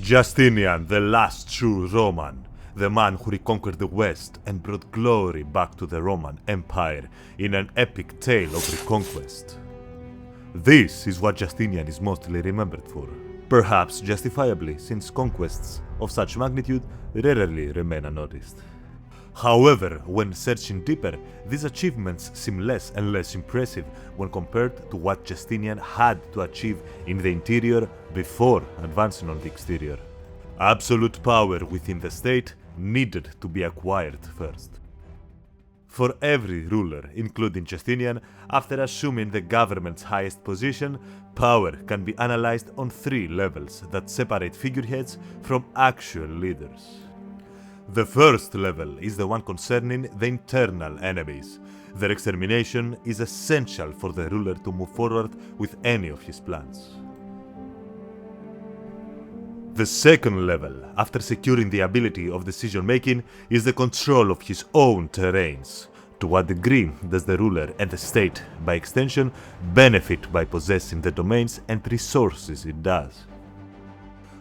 Justinian, the last true Roman, the man who reconquered the West and brought glory back to the Roman Empire in an epic tale of reconquest. This is what Justinian is mostly remembered for, perhaps justifiably, since conquests of such magnitude rarely remain unnoticed. However, when searching deeper, these achievements seem less and less impressive when compared to what Justinian had to achieve in the interior before advancing on the exterior. Absolute power within the state needed to be acquired first. For every ruler, including Justinian, after assuming the government's highest position, power can be analyzed on three levels that separate figureheads from actual leaders. The first level is the one concerning the internal enemies. Their extermination is essential for the ruler to move forward with any of his plans. The second level, after securing the ability of decision-making, is the control of his own terrains. To what degree does the ruler and the state, by extension, benefit by possessing the domains and resources it does?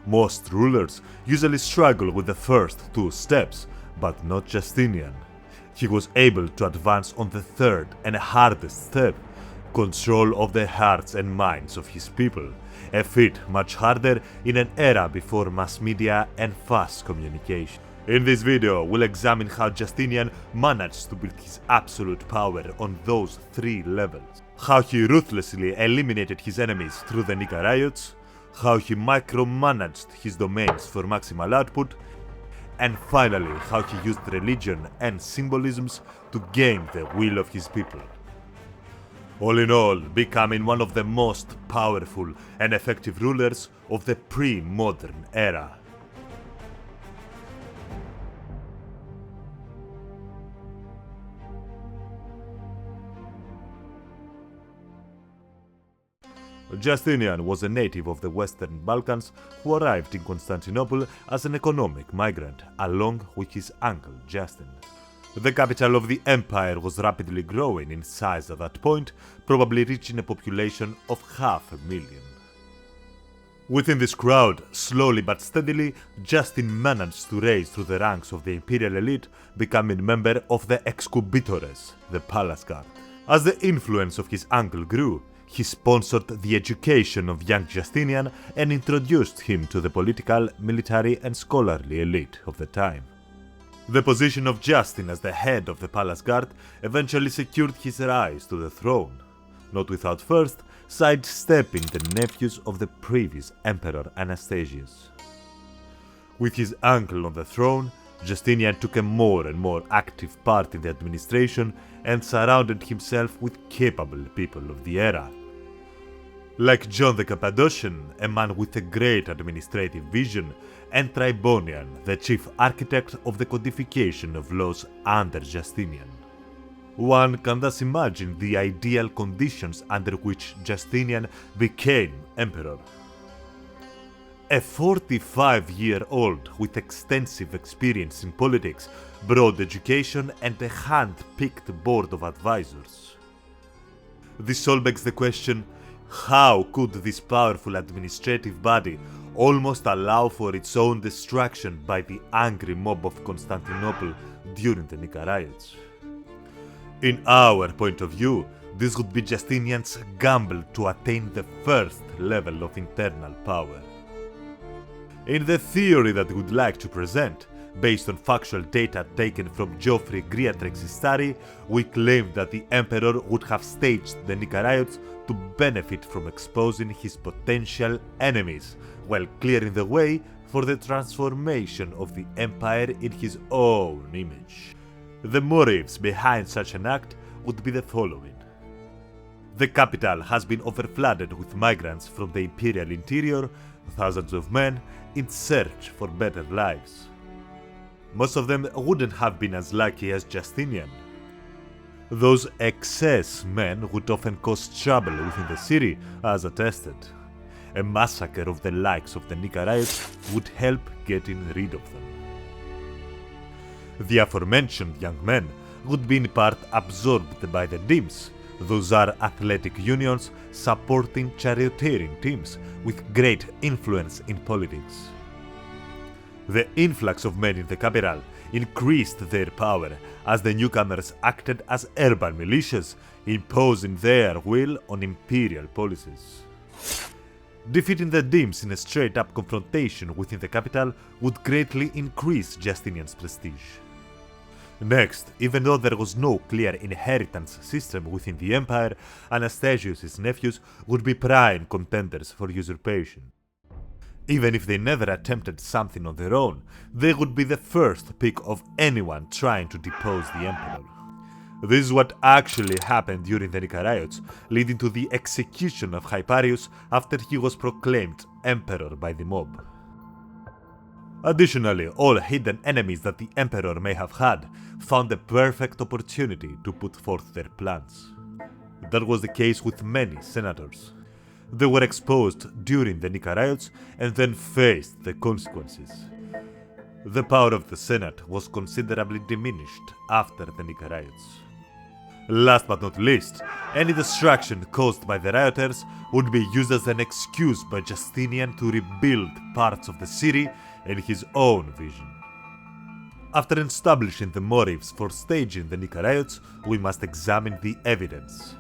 Most rulers usually struggle with the first two steps, but not Justinian. He was able to advance on the third and hardest step, control of the hearts and minds of his people, a feat much harder in an era before mass media and fast communication. In this video, we'll examine how Justinian managed to build his absolute power on those three levels, how he ruthlessly eliminated his enemies through the Nika riots, how he micromanaged his domains for maximal output, and finally how he used religion and symbolisms to gain the will of his people. All in all, becoming one of the most powerful and effective rulers of the pre-modern era. Justinian was a native of the Western Balkans who arrived in Constantinople as an economic migrant, along with his uncle Justin. The capital of the empire was rapidly growing in size at that point, probably reaching a population of 500,000. Within this crowd, slowly but steadily, Justin managed to rise through the ranks of the imperial elite, becoming member of the excubitores, the palace guard. As the influence of his uncle grew, he sponsored the education of young Justinian and introduced him to the political, military and scholarly elite of the time. The position of Justin as the head of the palace guard eventually secured his rise to the throne, not without first sidestepping the nephews of the previous emperor Anastasius. With his uncle on the throne, Justinian took a more and more active part in the administration and surrounded himself with capable people of the era. Like John the Cappadocian, a man with a great administrative vision, and Tribonian, the chief architect of the codification of laws under Justinian. One can thus imagine the ideal conditions under which Justinian became emperor. A 45-year-old with extensive experience in politics, broad education and a hand-picked board of advisors. This all begs the question, how could this powerful administrative body almost allow for its own destruction by the angry mob of Constantinople during the Nika riots? In our point of view, this would be Justinian's gamble to attain the first level of internal power. In the theory that we would like to present, based on factual data taken from Geoffrey Griatrex's study, we claim that the emperor would have staged the Nika riots to benefit from exposing his potential enemies, while clearing the way for the transformation of the empire in his own image. The motives behind such an act would be the following. The capital has been overflooded with migrants from the imperial interior, thousands of men in search for better lives. Most of them wouldn't have been as lucky as Justinian. Those excess men would often cause trouble within the city, as attested. A massacre of the likes of the Nika riots would help getting rid of them. The aforementioned young men would be in part absorbed by the Dims. Those are athletic unions supporting charioteering teams with great influence in politics. The influx of men in the capital increased their power as the newcomers acted as urban militias, imposing their will on imperial policies. Defeating the Dims in a straight-up confrontation within the capital would greatly increase Justinian's prestige. Next, even though there was no clear inheritance system within the empire, Anastasius' nephews would be prime contenders for usurpation. Even if they never attempted something on their own, they would be the first pick of anyone trying to depose the emperor. This is what actually happened during the Nika riots, leading to the execution of Hyparius after he was proclaimed emperor by the mob. Additionally, all hidden enemies that the emperor may have had found the perfect opportunity to put forth their plans. That was the case with many senators. They were exposed during the Nika riots and then faced the consequences. The power of the Senate was considerably diminished after the Nika riots. Last but not least, any destruction caused by the rioters would be used as an excuse by Justinian to rebuild parts of the city in his own vision. After establishing the motives for staging the Nika riots, we must examine the evidence.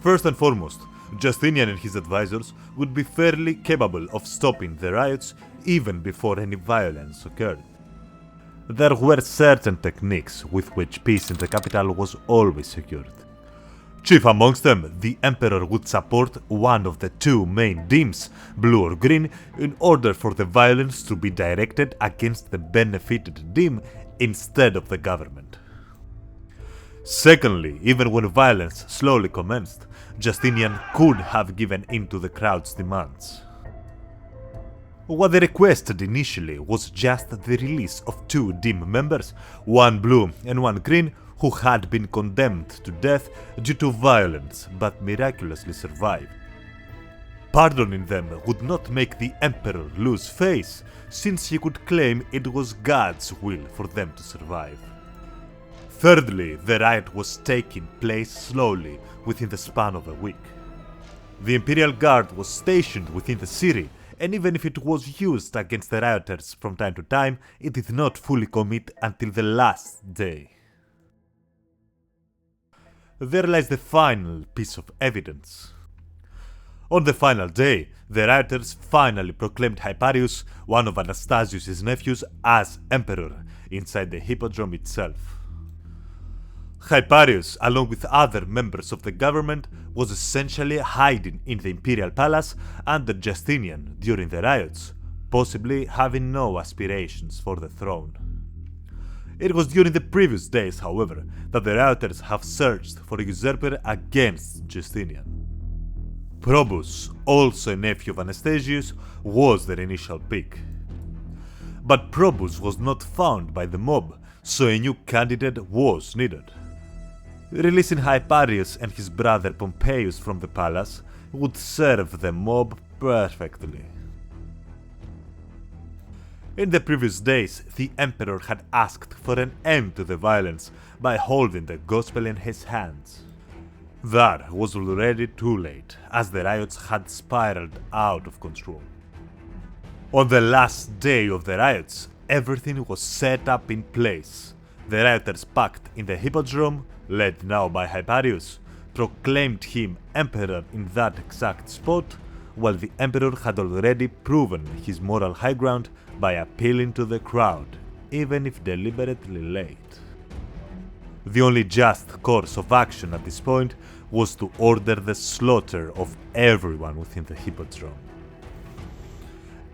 First and foremost, Justinian and his advisors would be fairly capable of stopping the riots even before any violence occurred. There were certain techniques with which peace in the capital was always secured. Chief amongst them, the emperor would support one of the two main Dims, blue or green, in order for the violence to be directed against the benefited Dim instead of the government. Secondly, even when violence slowly commenced, Justinian could have given in to the crowd's demands. What they requested initially was just the release of two Dim members, one blue and one green, who had been condemned to death due to violence but miraculously survived. Pardoning them would not make the emperor lose face, since he could claim it was God's will for them to survive. Thirdly, the riot was taking place slowly within the span of a week. The Imperial Guard was stationed within the city, and even if it was used against the rioters from time to time, it did not fully commit until the last day. There lies the final piece of evidence. On the final day, the rioters finally proclaimed Hyparius, one of Anastasius' nephews, as emperor inside the hippodrome itself. Hyparius, along with other members of the government, was essentially hiding in the imperial palace under Justinian during the riots, possibly having no aspirations for the throne. It was during the previous days, however, that the rioters have searched for a usurper against Justinian. Probus, also a nephew of Anastasius, was their initial pick. But Probus was not found by the mob, so a new candidate was needed. Releasing Hyparius and his brother Pompeius from the palace would serve the mob perfectly. In the previous days, the emperor had asked for an end to the violence by holding the gospel in his hands. That was already too late, as the riots had spiraled out of control. On the last day of the riots, everything was set up in place. The rioters packed in the hippodrome, led now by Hyparius, proclaimed him emperor in that exact spot, while the emperor had already proven his moral high ground by appealing to the crowd, even if deliberately late. The only just course of action at this point was to order the slaughter of everyone within the hippodrome.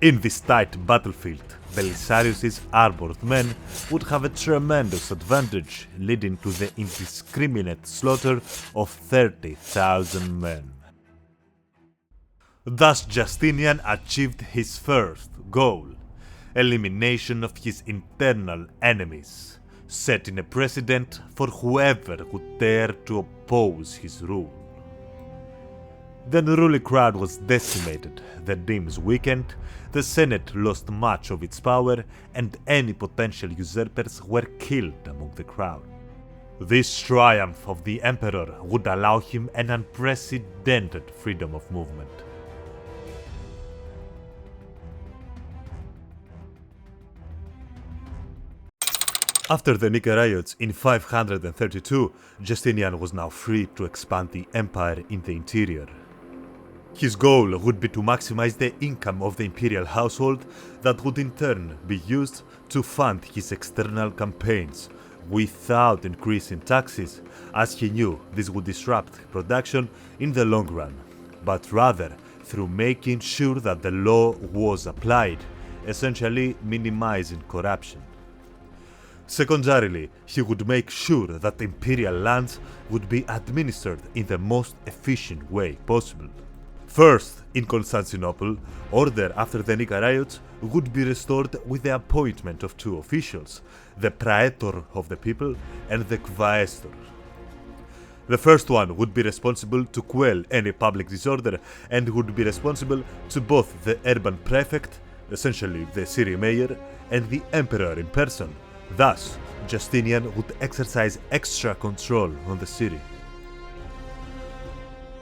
In this tight battlefield, Belisarius' armored men would have a tremendous advantage, leading to the indiscriminate slaughter of 30,000 men. Thus Justinian achieved his first goal, elimination of his internal enemies, setting a precedent for whoever would dare to oppose his rule. The unruly crowd was decimated, the Dims weakened, the Senate lost much of its power, and any potential usurpers were killed among the crowd. This triumph of the emperor would allow him an unprecedented freedom of movement. After the Nika riots in 532, Justinian was now free to expand the empire in the interior. His goal would be to maximize the income of the imperial household that would in turn be used to fund his external campaigns without increasing taxes, as he knew this would disrupt production in the long run, but rather through making sure that the law was applied, essentially minimizing corruption. Secondarily, he would make sure that imperial lands would be administered in the most efficient way possible. First, in Constantinople, order after the Nika riots would be restored with the appointment of two officials, the praetor of the people and the quaestor. The first one would be responsible to quell any public disorder and would be responsible to both the urban prefect, essentially the city mayor, and the emperor in person. Thus, Justinian would exercise extra control on the city.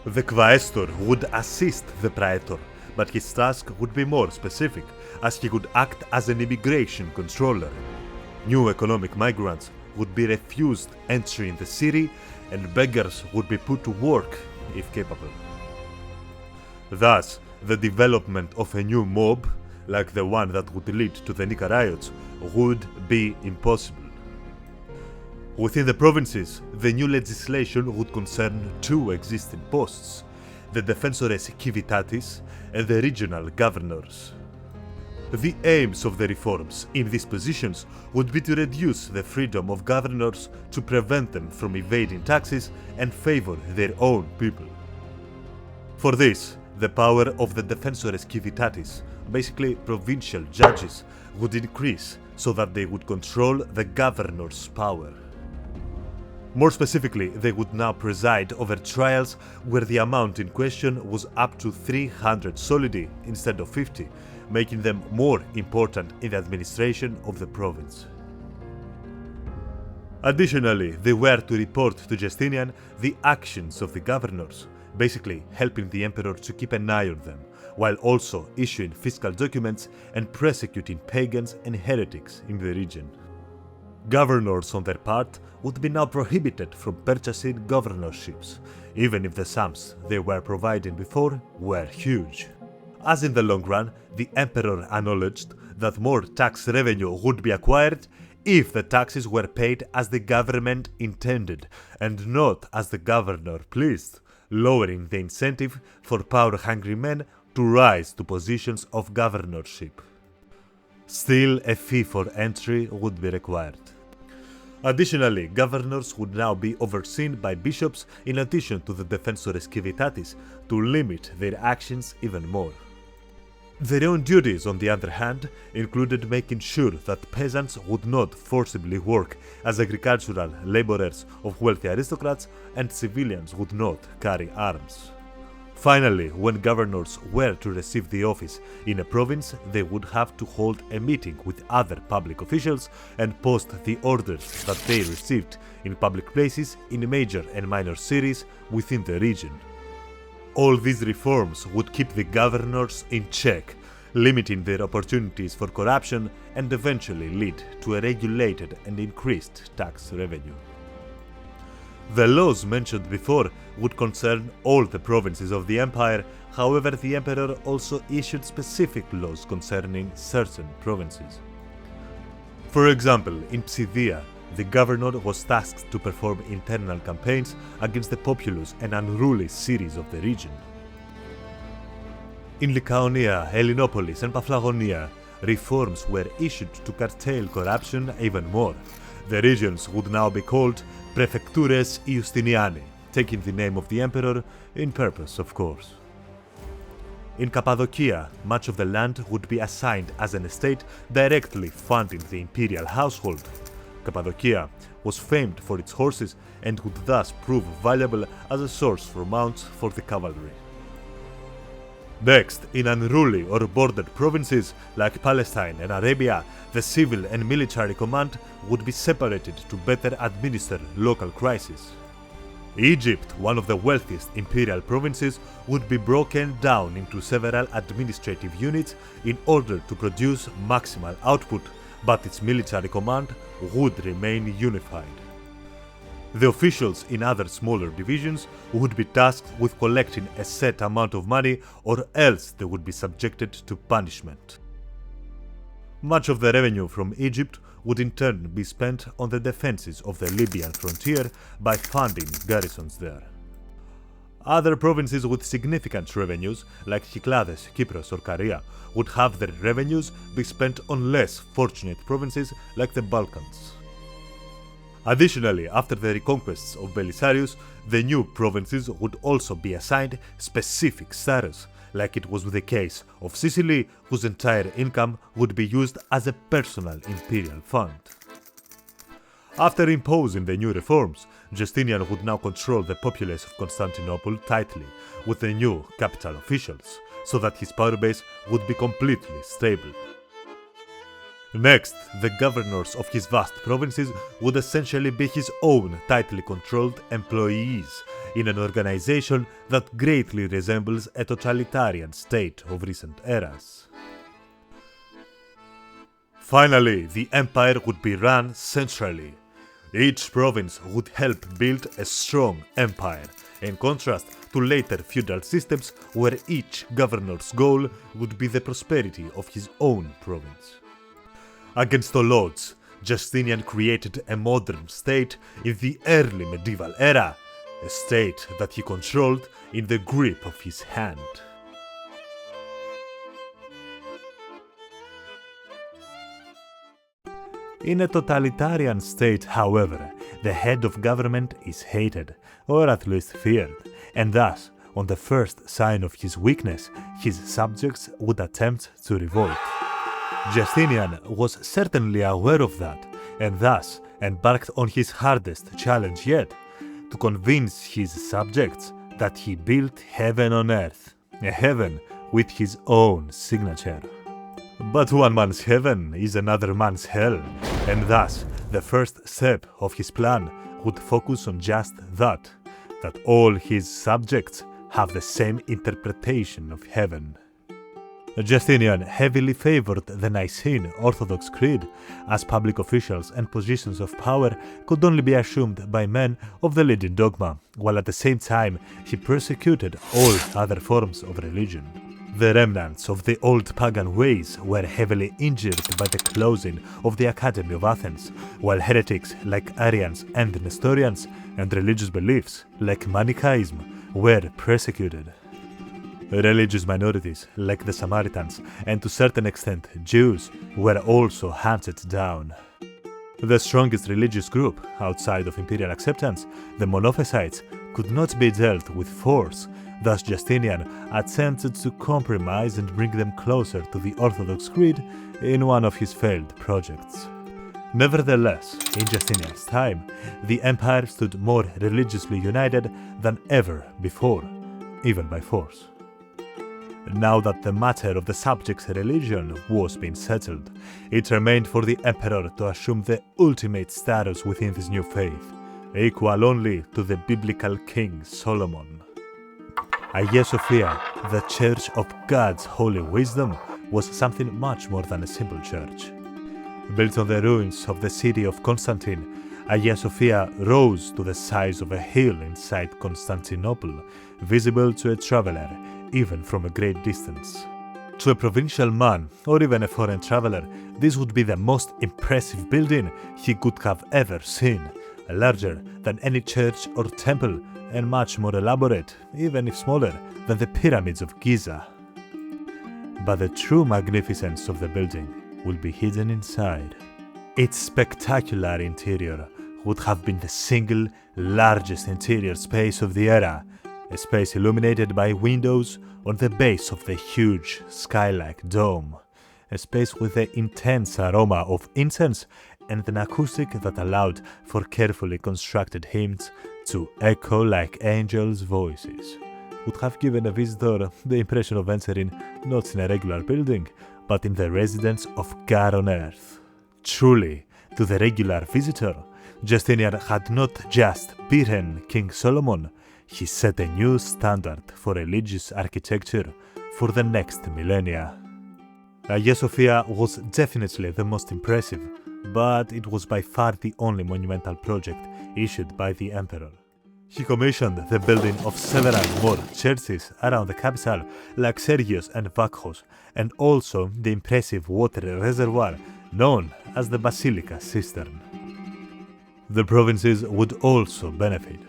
The quaestor would assist the praetor, but his task would be more specific, as he would act as an immigration controller. New economic migrants would be refused entry in the city, and beggars would be put to work if capable. Thus, the development of a new mob, like the one that would lead to the Nika riots, would be impossible. Within the provinces, the new legislation would concern two existing posts, the defensores civitatis and the regional governors. The aims of the reforms in these positions would be to reduce the freedom of governors to prevent them from evading taxes and favor their own people. For this, the power of the defensores civitatis, basically provincial judges, would increase so that they would control the governor's power. More specifically, they would now preside over trials where the amount in question was up to 300 solidi instead of 50, making them more important in the administration of the province. Additionally, they were to report to Justinian the actions of the governors, basically helping the emperor to keep an eye on them, while also issuing fiscal documents and persecuting pagans and heretics in the region. Governors, on their part, would be now prohibited from purchasing governorships, even if the sums they were providing before were huge. As in the long run, the emperor acknowledged that more tax revenue would be acquired if the taxes were paid as the government intended and not as the governor pleased, lowering the incentive for power-hungry men to rise to positions of governorship. Still, a fee for entry would be required. Additionally, governors would now be overseen by bishops in addition to the defensores civitatis to limit their actions even more. Their own duties, on the other hand, included making sure that peasants would not forcibly work as agricultural laborers of wealthy aristocrats and civilians would not carry arms. Finally, when governors were to receive the office in a province, they would have to hold a meeting with other public officials and post the orders that they received in public places in major and minor cities within the region. All these reforms would keep the governors in check, limiting their opportunities for corruption and eventually lead to a regulated and increased tax revenue. The laws mentioned before would concern all the provinces of the empire, however the emperor also issued specific laws concerning certain provinces. For example, in Pseudia, the governor was tasked to perform internal campaigns against the populous and unruly cities of the region. In Lycaonia, Helinopolis and Paphlagonia, reforms were issued to curtail corruption even more. The regions would now be called Prefectures Justiniani, taking the name of the emperor in purpose, of course. In Cappadocia, much of the land would be assigned as an estate directly funding the imperial household. Cappadocia was famed for its horses and would thus prove valuable as a source for mounts for the cavalry. Next, in unruly or bordered provinces like Palestine and Arabia, the civil and military command would be separated to better administer local crises. Egypt, one of the wealthiest imperial provinces, would be broken down into several administrative units in order to produce maximal output, but its military command would remain unified. The officials in other smaller divisions would be tasked with collecting a set amount of money, or else they would be subjected to punishment. Much of the revenue from Egypt would in turn be spent on the defenses of the Libyan frontier by funding garrisons there. Other provinces with significant revenues, like Cyclades, Cyprus or Caria, would have their revenues be spent on less fortunate provinces like the Balkans. Additionally, after the reconquests of Belisarius, the new provinces would also be assigned specific status, like it was with the case of Sicily, whose entire income would be used as a personal imperial fund. After imposing the new reforms, Justinian would now control the populace of Constantinople tightly with the new capital officials, so that his power base would be completely stable. Next, the governors of his vast provinces would essentially be his own tightly controlled employees in an organization that greatly resembles a totalitarian state of recent eras. Finally, the empire would be run centrally. Each province would help build a strong empire, in contrast to later feudal systems where each governor's goal would be the prosperity of his own province. Against all odds, Justinian created a modern state in the early medieval era, a state that he controlled in the grip of his hand. In a totalitarian state, however, the head of government is hated, or at least feared, and thus, on the first sign of his weakness, his subjects would attempt to revolt. Justinian was certainly aware of that, and thus embarked on his hardest challenge yet, to convince his subjects that he built heaven on earth, a heaven with his own signature. But one man's heaven is another man's hell, and thus the first step of his plan would focus on just that all his subjects have the same interpretation of heaven. Justinian heavily favored the Nicene Orthodox Creed, as public officials and positions of power could only be assumed by men of the leading dogma, while at the same time he persecuted all other forms of religion. The remnants of the old pagan ways were heavily injured by the closing of the Academy of Athens, while heretics like Arians and Nestorians and religious beliefs like Manichaeism were persecuted. Religious minorities like the Samaritans and to a certain extent Jews were also hunted down. The strongest religious group outside of imperial acceptance, the Monophysites, could not be dealt with force. Thus Justinian attempted to compromise and bring them closer to the Orthodox Creed in one of his failed projects. Nevertheless, in Justinian's time, the empire stood more religiously united than ever before, even by force. Now that the matter of the subject's religion was being settled, it remained for the emperor to assume the ultimate status within this new faith, equal only to the biblical king Solomon. Agia Sofia, the church of God's holy wisdom, was something much more than a simple church. Built on the ruins of the city of Constantine, Agia Sofia rose to the size of a hill inside Constantinople, visible to a traveler even from a great distance. To a provincial man, or even a foreign traveler, this would be the most impressive building he could have ever seen, larger than any church or temple, and much more elaborate, even if smaller, than the pyramids of Giza. But the true magnificence of the building will be hidden inside. Its spectacular interior would have been the single largest interior space of the era, a space illuminated by windows on the base of the huge sky-like dome, a space with the intense aroma of incense and an acoustic that allowed for carefully constructed hymns to echo like angels' voices, would have given a visitor the impression of entering not in a regular building, but in the residence of God on earth. Truly, to the regular visitor, Justinian had not just beaten King Solomon, he set a new standard for religious architecture for the next millennia. Hagia Sophia was definitely the most impressive, but it was by far the only monumental project issued by the emperor. He commissioned the building of several more churches around the capital, like Sergius and Vakhos, and also the impressive water reservoir known as the Basilica Cistern. The provinces would also benefit.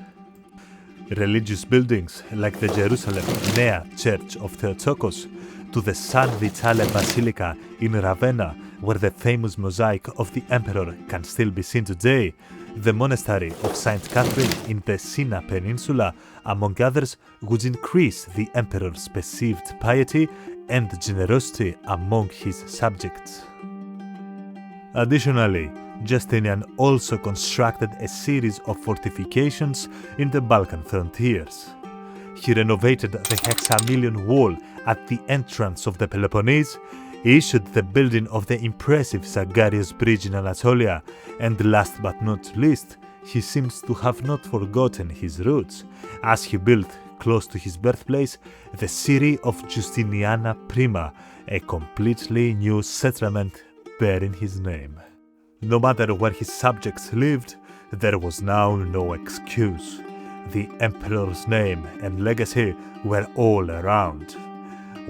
Religious buildings like the Jerusalem Nea Church of Theotokos to the San Vitale Basilica in Ravenna, where the famous mosaic of the emperor can still be seen today, the monastery of Saint Catherine in the Sina Peninsula, among others, would increase the emperor's perceived piety and generosity among his subjects. Additionally, Justinian also constructed a series of fortifications in the Balkan frontiers. He renovated the hexamillion wall at the entrance of the Peloponnese, issued the building of the impressive Zagarios Bridge in Anatolia, and last but not least, he seems to have not forgotten his roots, as he built, close to his birthplace, the city of Justiniana Prima, a completely new settlement bearing his name. No matter where his subjects lived, there was now no excuse. The emperor's name and legacy were all around.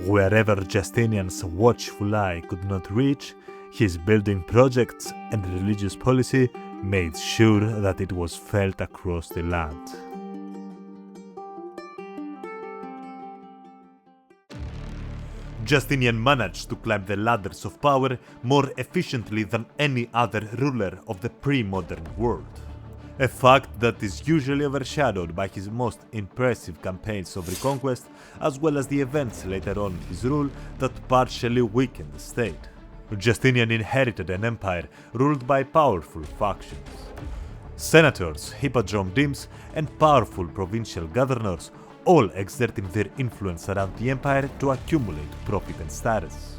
Wherever Justinian's watchful eye could not reach, his building projects and religious policy made sure that it was felt across the land. Justinian managed to climb the ladders of power more efficiently than any other ruler of the pre-modern world. A fact that is usually overshadowed by his most impressive campaigns of reconquest, as well as the events later on in his rule that partially weakened the state. Justinian inherited an empire ruled by powerful factions. Senators, hippodrome demes, and powerful provincial governors, all exerting their influence around the empire to accumulate profit and status.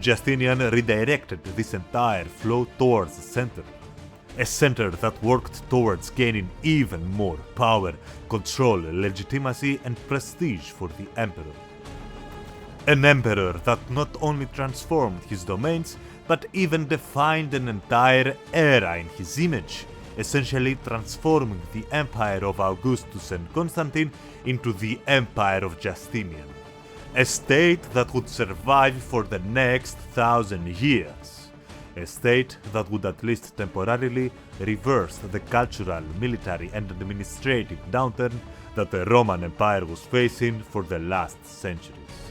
Justinian redirected this entire flow towards the center. A center that worked towards gaining even more power, control, legitimacy, and prestige for the emperor. An emperor that not only transformed his domains, but even defined an entire era in his image, essentially transforming the empire of Augustus and Constantine into the empire of Justinian. A state that would survive for the next 1,000 years. A state that would at least temporarily reverse the cultural, military and administrative downturn that the Roman Empire was facing for the last centuries.